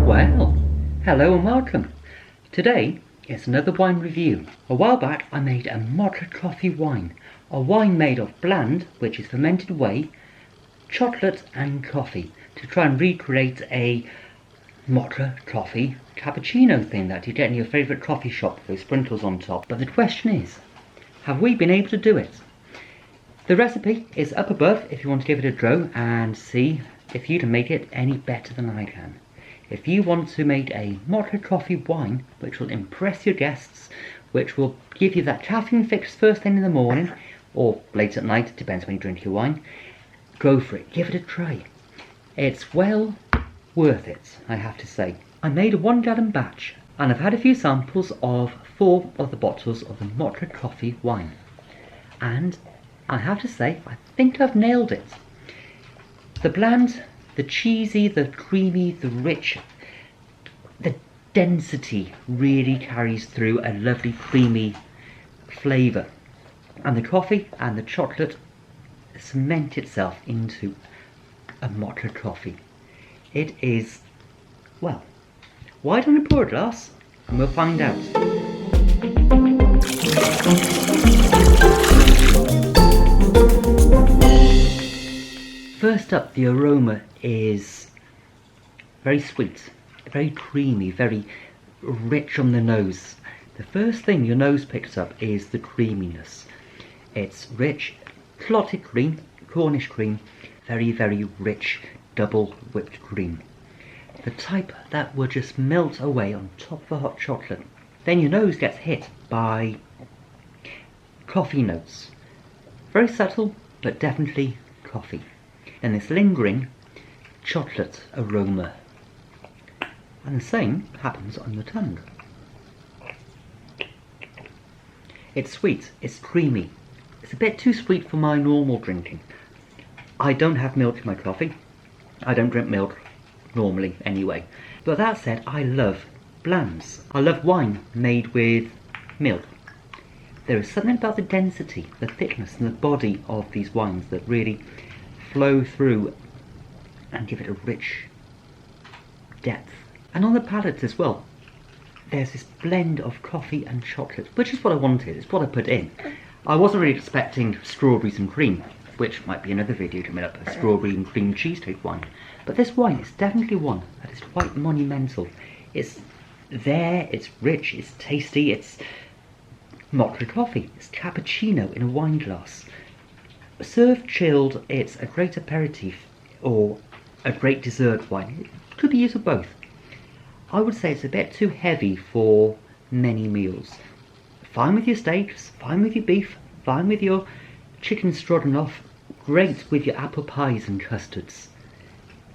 Well, hello and welcome. Today is another wine review. A while back I made a Mocha Coffee wine, a wine made of Blaand, which is fermented whey, chocolate and coffee, to try and recreate a Mocha Coffee cappuccino thing that you get in your favourite coffee shop with sprinkles on top. But the question is, have we been able to do it? The recipe is up above if you want to give it a go and see if you can make it any better than I can. If you want to make a Mocha Coffee wine which will impress your guests, which will give you that caffeine fix first thing in the morning or late at night, depends when you drink your wine, go for it, give it a try. It's well worth it, I have to say. I made a 1 gallon batch and I've had a few samples of 4 of the bottles of the Mocha Coffee wine, and I have to say I think I've nailed it. The Blaand, the cheesy, the creamy, the rich, the density really carries through a lovely creamy flavour, and the coffee and the chocolate cement itself into a Mocha Coffee. It is, well, why don't I pour a glass and we'll find out. First up, the aroma is very sweet, very creamy, very rich on the nose. The first thing your nose picks up is the creaminess. It's rich, clotted cream, Cornish cream, very, very rich, double whipped cream. The type that will just melt away on top of a hot chocolate. Then your nose gets hit by coffee notes. Very subtle, but definitely coffee. And this lingering chocolate aroma. And the same happens on the tongue. It's sweet, it's creamy. It's a bit too sweet for my normal drinking. I don't have milk in my coffee. I don't drink milk normally anyway. But that said, I love Blaands. I love wine made with milk. There is something about the density, the thickness and the body of these wines that really flow through and give it a rich depth. And on the palate as well, there's this blend of coffee and chocolate, which is what I wanted, it's what I put in. I wasn't really expecting strawberries and cream, which might be another video coming up, a strawberry and cream cheesecake wine. But this wine is definitely one that is quite monumental. It's there, it's rich, it's tasty, it's Mocha Coffee, it's cappuccino in a wine glass. Served chilled, it's a great aperitif or a great dessert wine. It could be used for both. I would say it's a bit too heavy for many meals. Fine with your steaks, fine with your beef, fine with your chicken stroganoff, great with your apple pies and custards.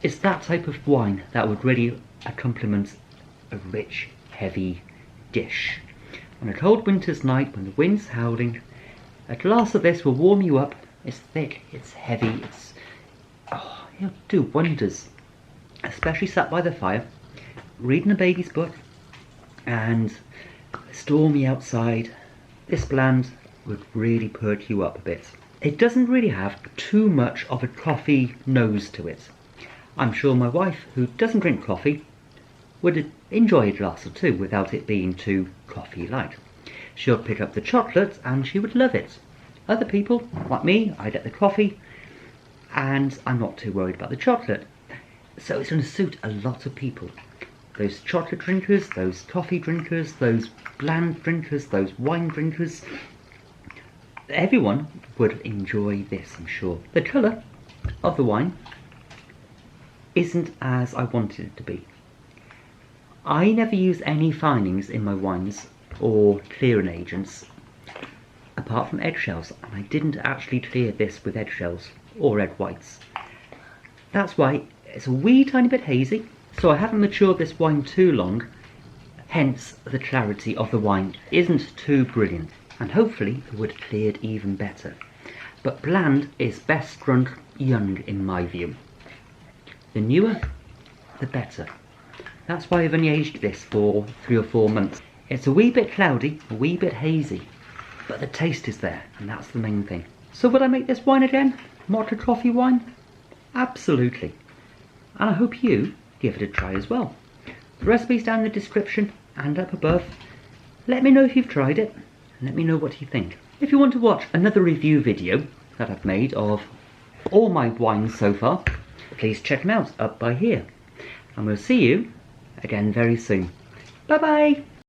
It's that type of wine that would really complement a rich, heavy dish. On a cold winter's night when the wind's howling, a glass of this will warm you up. It's thick, it's heavy, it'll do wonders. Especially sat by the fire, reading a baby's book, and stormy outside. This Blaand would really perk you up a bit. It doesn't really have too much of a coffee nose to it. I'm sure my wife, who doesn't drink coffee, would enjoy a glass or two without it being too coffee-like. She'll pick up the chocolate and she would love it. Other people, like me, I get the coffee and I'm not too worried about the chocolate. So it's going to suit a lot of people. Those chocolate drinkers, those coffee drinkers, those Blaand drinkers, those wine drinkers. Everyone would enjoy this, I'm sure. The colour of the wine isn't as I wanted it to be. I never use any finings in my wines or clearing agents apart from eggshells, and I didn't actually clear this with eggshells or egg whites. That's why it's a wee tiny bit hazy, so I haven't matured this wine too long, hence the clarity of the wine isn't too brilliant, and hopefully it would have cleared even better. But Blaand is best drunk young in my view. The newer, the better. That's why I've only aged this for 3 or 4 months. It's a wee bit cloudy, a wee bit hazy, but the taste is there, and that's the main thing. So would I make this wine again? Mocha Coffee wine? Absolutely. And I hope you give it a try as well. The recipe's down in the description and up above. Let me know if you've tried it, and let me know what you think. If you want to watch another review video that I've made of all my wines so far, please check them out up by here. And we'll see you again very soon. Bye bye!